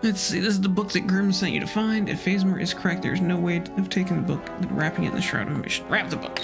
Let's see, this is the book that Grimm sent you to find. If Phasmer is correct, there's no way of taking the book and wrapping it in the Shroud of Mission. Wrap the book.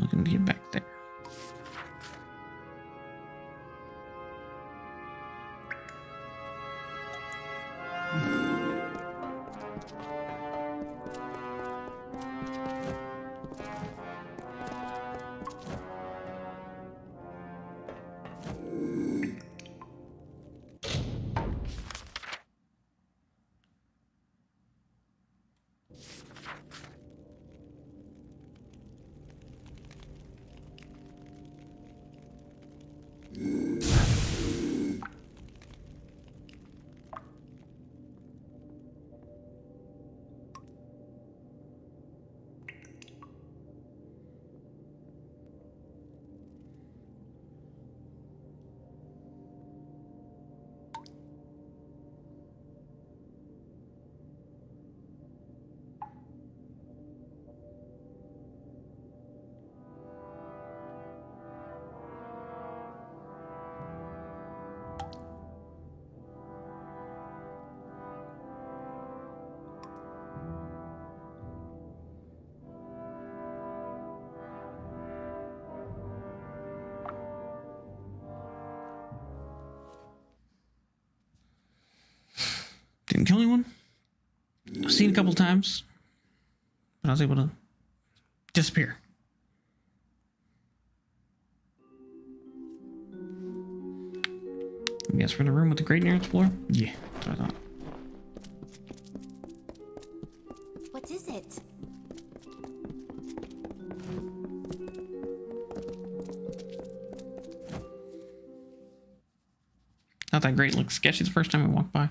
Looking to get back there. Didn't kill anyone. I've seen a couple times, but I was able to disappear. Yes, for the room with the grate near its floor? Yeah, that's what I thought. What is it? Not that grate looked sketchy the first time I walked by.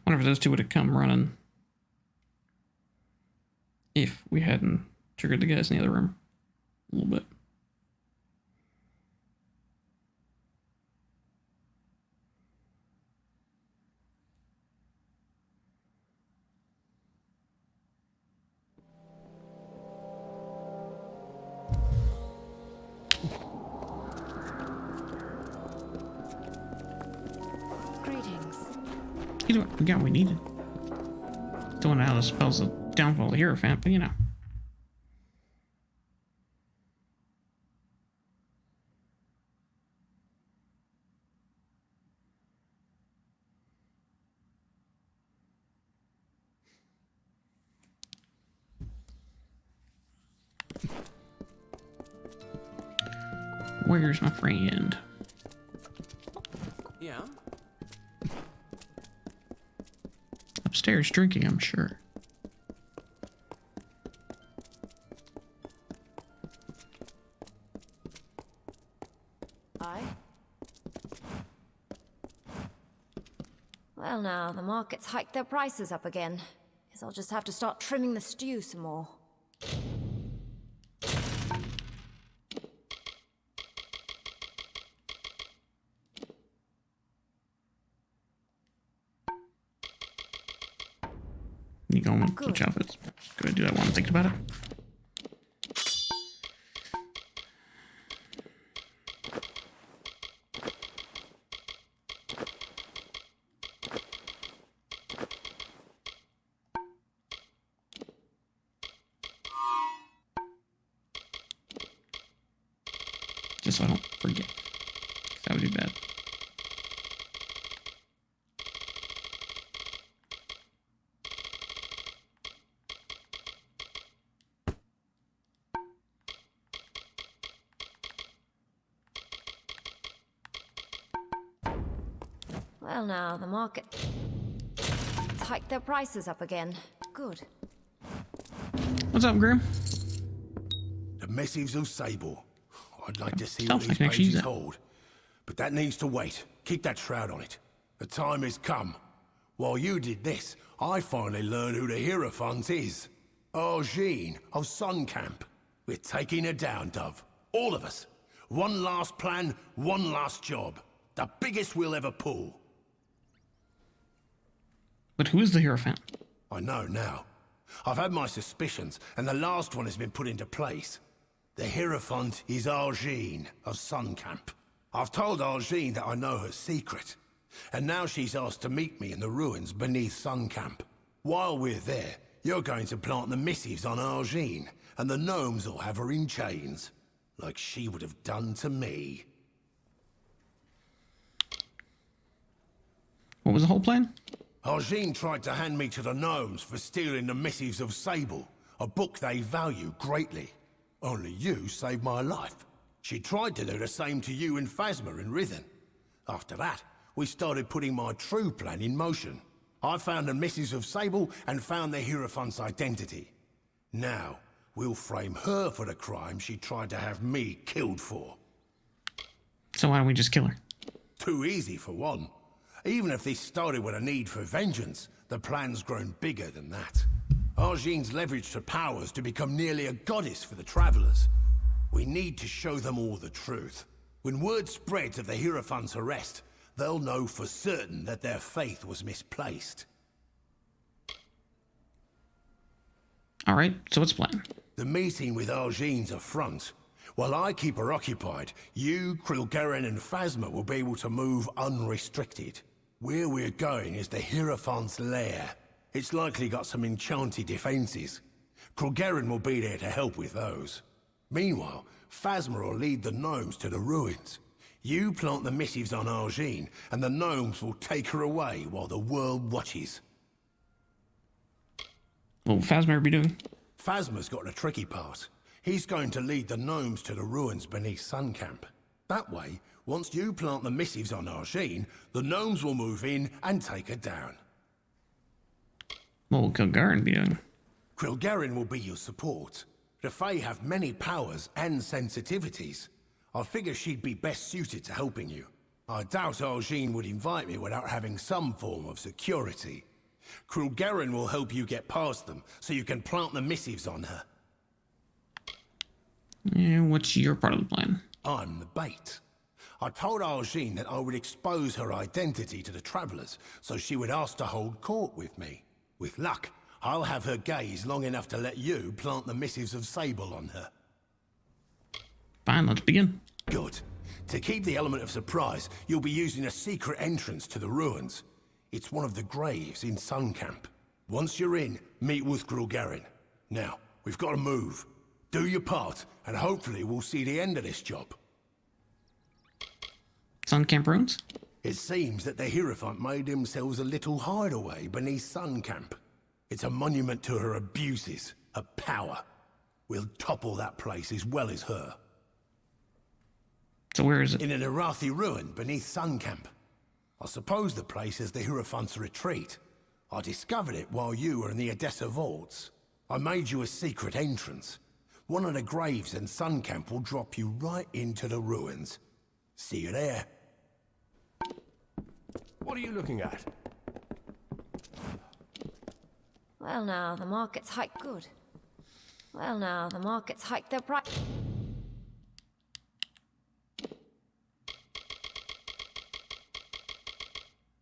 Wonder if those two would have come running if we hadn't triggered the guys in the other room a little bit. Either way, we got what we needed. Don't know how this spells the downfall of the Hierophant, but you know. Where's my friend? Yeah. Upstairs drinking, I'm sure. Well now, the market's hiked their prices up again. Guess I'll just have to start trimming the stew some more. You going with switch outfits? Go do that while I'm thinking about it. Just so I don't forget. 'Cause that would be bad. Well now, the market's hiked their prices up again. Good. What's up, Grim? The missives of Sable. I'd like to see Oh, what I these can actually use pages that. hold. But that needs to wait. Keep that shroud on it. The time has come. While you did this, I finally learned who the Hierophant is. Argene of Sun Camp. We're taking her down, Dove. All of us. One last plan, one last job. The biggest we'll ever pull. But who is the Hierophant? I know now. I've had my suspicions, and the last one has been put into place. The Hierophant is Argene of Sun Camp. I've told Argene that I know her secret, and now she's asked to meet me in the ruins beneath Sun Camp. While we're there, you're going to plant the missives on Argene, and the gnomes will have her in chains, like she would have done to me. What was the whole plan? Argene tried to hand me to the gnomes for stealing the missives of Sable, a book they value greatly. Only you saved my life. She tried to do the same to you and Phasma in Rithen. After that, we started putting my true plan in motion. I found the missives of Sable and found the Hierophant's identity. Now, we'll frame her for the crime she tried to have me killed for. So why don't we just kill her? Too easy for one. Even if this started with a need for vengeance, the plan's grown bigger than that. Argene's leveraged her powers to become nearly a goddess for the Travelers. We need to show them all the truth. When word spreads of the Hierophant's arrest, they'll know for certain that their faith was misplaced. Alright, so what's the plan? The meeting with Argene's a front. While I keep her occupied, you, Krilgaren and Phasma will be able to move unrestricted. Where we're going is the Hierophant's lair. It's likely got some enchanted defenses. Krilgaren will be there to help with those. Meanwhile, Phasma will lead the gnomes to the ruins. You plant the missives on Argene, and the gnomes will take her away while the world watches. What will Phasma be doing? Phasma's got the tricky part. He's going to lead the gnomes to the ruins beneath Sun Camp. That way, once you plant the missives on Argene, the gnomes will move in and take her down. What will Krilgaren be doing? Krilgaren will be your support. The Fae have many powers and sensitivities. I figure she'd be best suited to helping you. I doubt Argene would invite me without having some form of security. Krilgaren will help you get past them, so you can plant the missives on her. Yeah, what's your part of the plan? I'm the bait. I told Argene that I would expose her identity to the Travelers, so she would ask to hold court with me. With luck, I'll have her gaze long enough to let you plant the missives of Sable on her. Fine, let's begin. Good. To keep the element of surprise, you'll be using a secret entrance to the ruins. It's one of the graves in Sun Camp. Once you're in, meet with Krilgaren. Now, we've got to move. Do your part, and hopefully we'll see the end of this job. Sun Camp ruins? It seems that the Hierophant made themselves a little hideaway beneath Sun Camp. It's a monument to her abuses, her power. We'll topple that place as well as her. So where is it? In an Arathi ruin beneath Sun Camp. I suppose the place is the Hierophant's retreat. I discovered it while you were in the Odessa vaults. I made you a secret entrance. One of the graves in Sun Camp will drop you right into the ruins. See you there. What are you looking at? Well now, the market's hiked good. Well now, the market's hiked their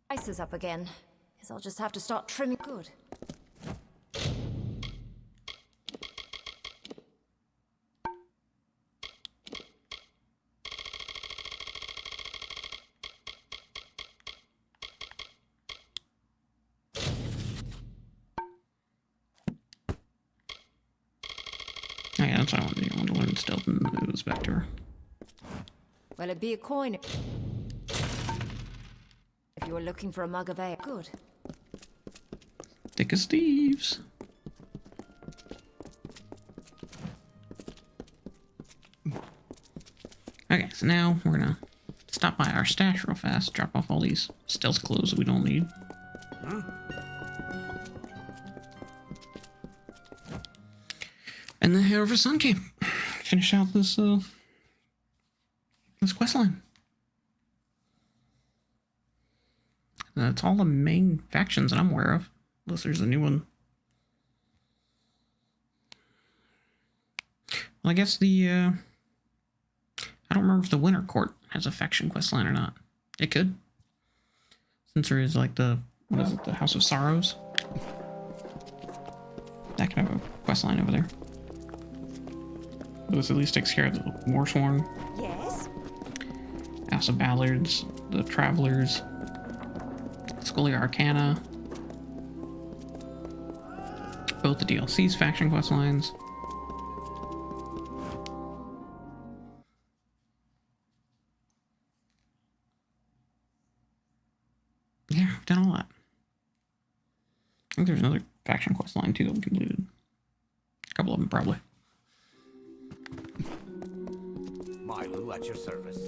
prices up again. Guess I'll just have to start trimming good. Oh yeah, that's what I want to do. I want to learn stealth and move this back to her. Well, it'd be a coin if you were looking for a mug of ale. Good. Thick as thieves. Okay, so now we're gonna stop by our stash real fast, drop off all these stealth clothes that we don't need. And then head over to Sun Camp. Finish out this this quest line. That's all the main factions that I'm aware of. Unless there's a new one. Well, I guess the I don't remember if the Winter Court has a faction quest line or not. It could. Since there is like the, what is it, the House of Sorrows. That could have a quest line over there. This at least takes care of the Warsworn. Yes? House of Ballards, the Travelers, Scholia Arcana. Both the DLC's faction quest lines. Yeah, I've done all that. I think there's another faction quest line too that we completed. A couple of them probably. Milo at your service.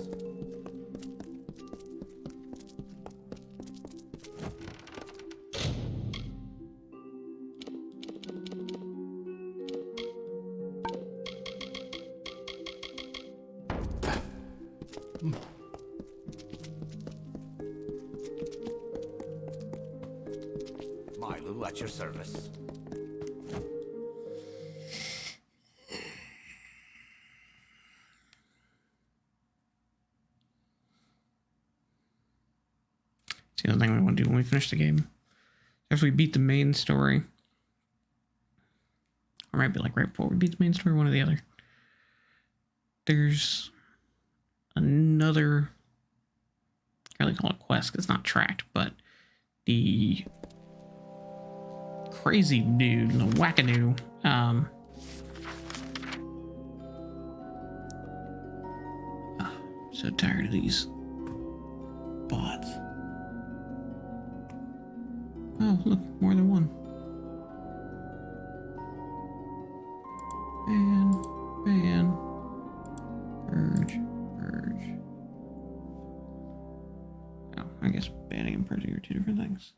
Milo at your service. It's the other thing we want to do when we finish the game. After we beat the main story. Or might be like right before we beat the main story, one or the other. There's another, I really call it quest because it's not tracked, but the crazy dude, the wackadoo, so tired of these bots. Oh, look, more than one. Ban. Purge. Oh, I guess banning and purging are two different things.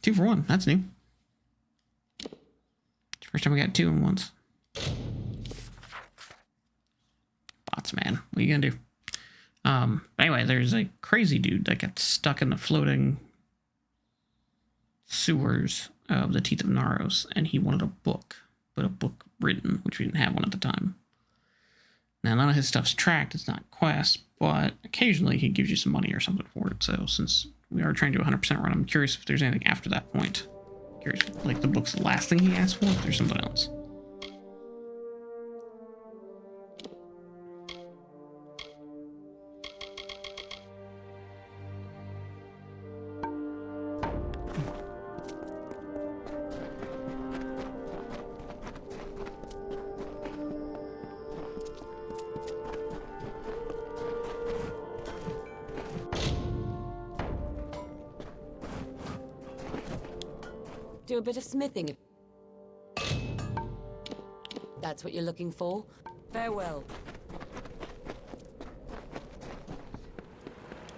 Two for one, that's new. First time we got two in once. Bots, man. What are you gonna do? Anyway, there's a crazy dude that got stuck in the floating sewers of the Teeth of Naros, and he wanted a book, but a book written, which we didn't have one at the time. Now, none of his stuff's tracked, it's not quest, but occasionally he gives you some money or something for it. So since we are trying to do 100% run, I'm curious if there's anything after that point. Curious, like the book's the last thing he asked for, if there's something else. Do a bit of smithing. That's what you're looking for. Farewell.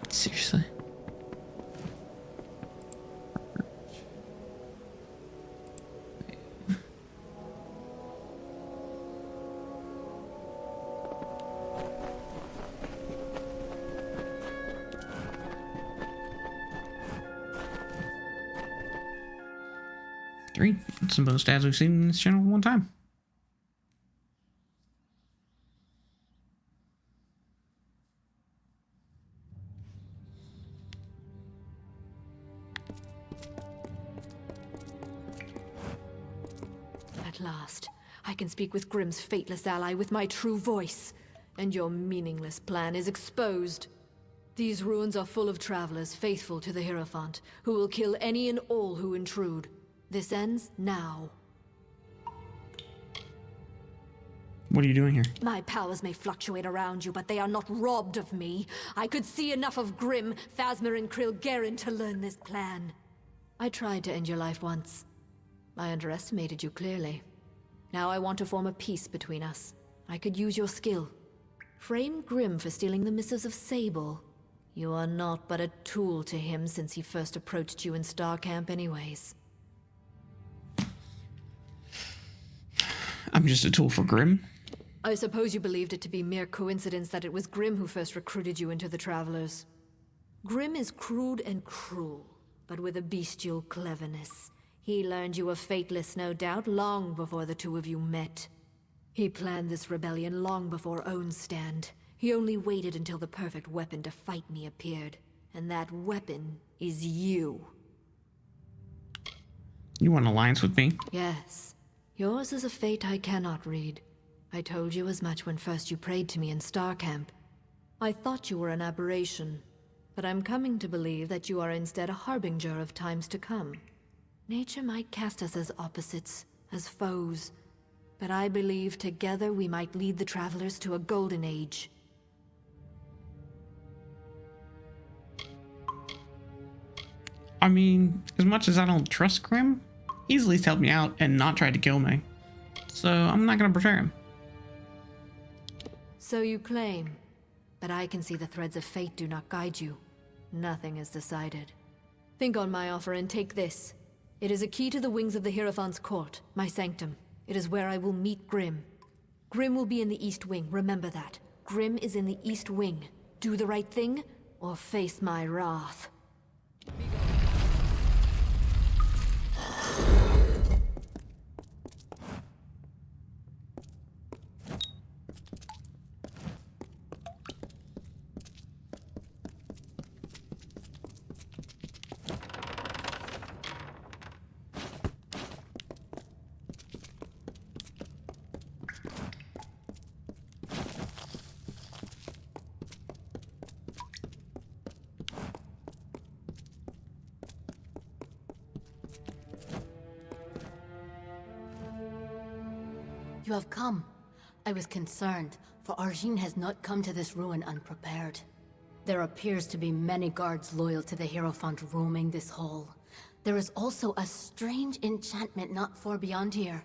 Seriously? 3. That's the most ads we've seen in this channel at one time. At last, I can speak with Grimm's fateless ally with my true voice, and your meaningless plan is exposed. These ruins are full of travelers faithful to the Hierophant, who will kill any and all who intrude. This ends now. What are you doing here? My powers may fluctuate around you, but they are not robbed of me. I could see enough of Grimm, Phasma, and Krilgaren to learn this plan. I tried to end your life once. I underestimated you clearly. Now I want to form a peace between us. I could use your skill. Frame Grimm for stealing the missives of Sable. You are not but a tool to him since he first approached you in Star Camp anyways. I'm just a tool for Grimm. I suppose you believed it to be mere coincidence that it was Grimm who first recruited you into the Travelers. Grimm is crude and cruel, but with a bestial cleverness. He learned you were fateless, no doubt, long before the two of you met. He planned this rebellion long before Own's stand. He only waited until the perfect weapon to fight me appeared. And that weapon is you. You want an alliance with me? Yes. Yours is a fate I cannot read. I told you as much when first you prayed to me in Star Camp. I thought you were an aberration, but I'm coming to believe that you are instead a harbinger of times to come. Nature might cast us as opposites, as foes, but I believe together we might lead the Travelers to a golden age. I mean, as much as I don't trust Grimm, he's at least helped me out and not tried to kill me. So I'm not gonna betray him. So you claim, but I can see the threads of fate do not guide you. Nothing is decided. Think on my offer and take this. It is a key to the wings of the Hierophant's court, my sanctum. It is where I will meet Grimm. Grimm will be in the East Wing, remember that. Grimm is in the East Wing. Do the right thing, or face my wrath. You have come. I was concerned, for Arjin has not come to this ruin unprepared. There appears to be many guards loyal to the Hierophant roaming this hall. There is also a strange enchantment not far beyond here,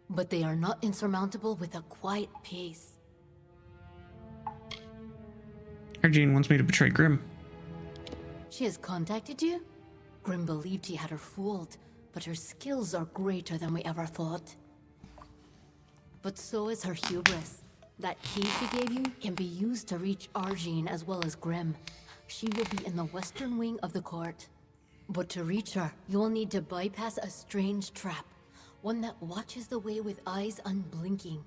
but they are not insurmountable with a quiet pace. Arjin wants me to betray Grimm. She has contacted you? Grimm believed he had her fooled, but her skills are greater than we ever thought. But so is her hubris. That key she gave you can be used to reach Arjin as well as Grimm. She will be in the western wing of the court. But to reach her, you will need to bypass a strange trap. One that watches the way with eyes unblinking.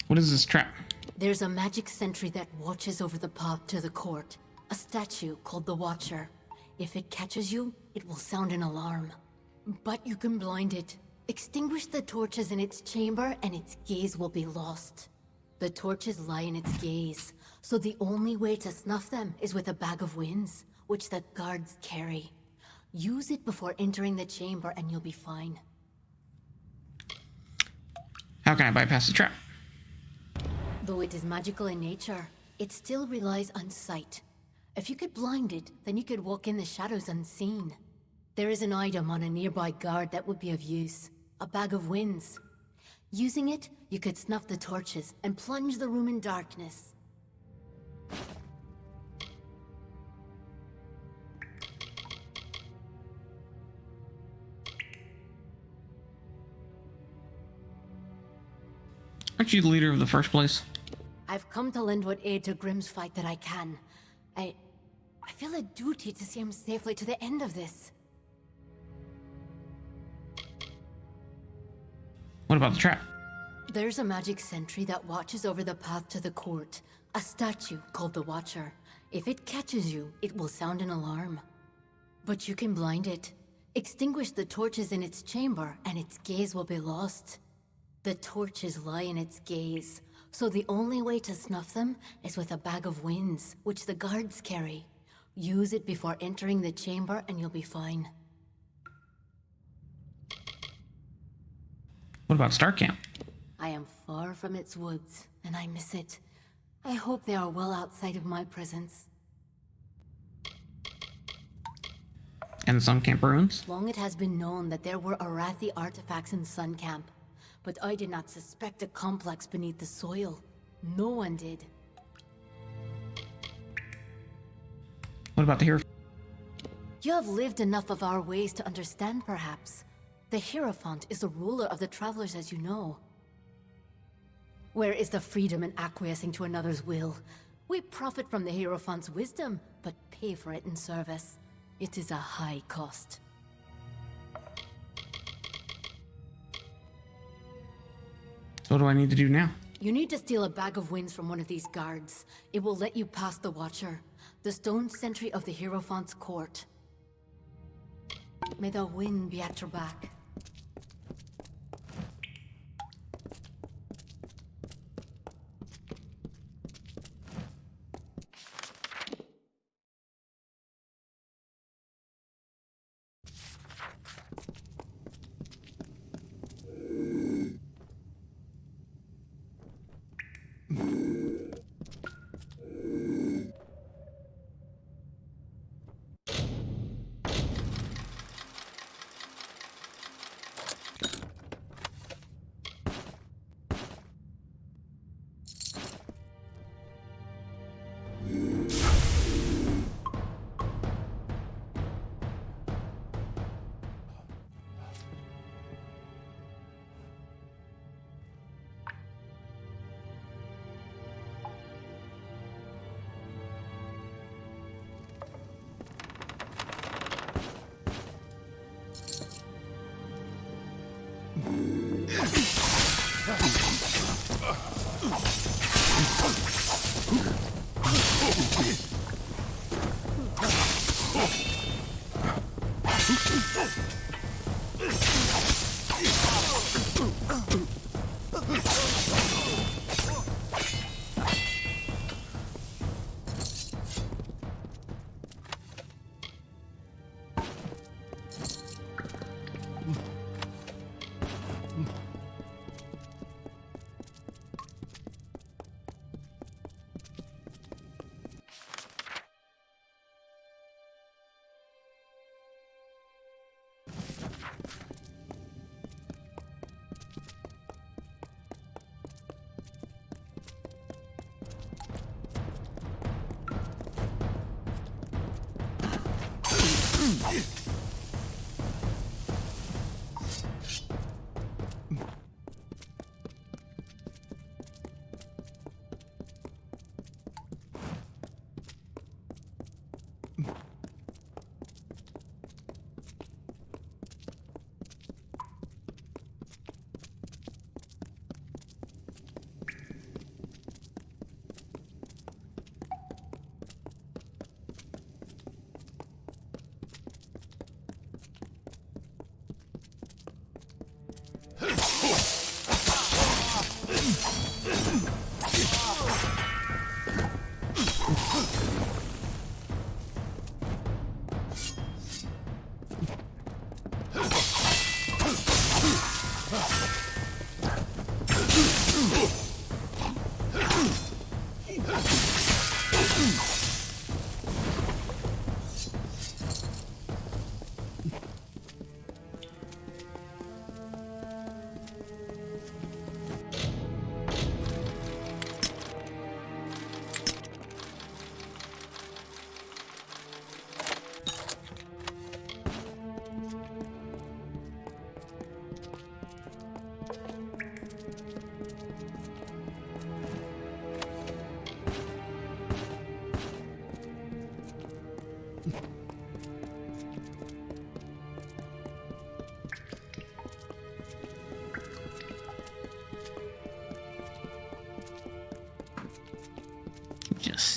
What is this trap? There's a magic sentry that watches over the path to the court. A statue called the Watcher. If it catches you, it will sound an alarm. But you can blind it. Extinguish the torches in its chamber and its gaze will be lost. The torches lie in its gaze, so the only way to snuff them is with a bag of winds, which the guards carry. Use it before entering the chamber and you'll be fine. How can I bypass the trap? Though it is magical in nature, it still relies on sight. If you could blind it, then you could walk in the shadows unseen. There is an item on a nearby guard that would be of use. A bag of winds. Using it, you could snuff the torches and plunge the room in darkness. Aren't you the leader of the first place? I've come to lend what aid to Grimm's fight that I can. I feel a duty to see him safely to the end of this. What about the trap? There's a magic sentry that watches over the path to the court. A statue called the Watcher. If it catches you, it will sound an alarm. But you can blind it. Extinguish the torches in its chamber, and its gaze will be lost. The torches lie in its gaze, so the only way to snuff them is with a bag of winds, which the guards carry. Use it before entering the chamber, and you'll be fine. What about Star Camp? I am far from its woods, and I miss it. I hope they are well outside of my presence. And the Sun Camp ruins? Long it has been known that there were Arathi artifacts in Sun Camp, but I did not suspect a complex beneath the soil. No one did. What about the hero? You have lived enough of our ways to understand, perhaps. The Hierophant is the ruler of the travelers, as you know. Where is the freedom in acquiescing to another's will? We profit from the Hierophant's wisdom, but pay for it in service. It is a high cost. So what do I need to do now? You need to steal a bag of winds from one of these guards. It will let you pass the Watcher, the stone sentry of the Hierophant's court. May the wind be at your back.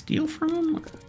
steal from him? Or...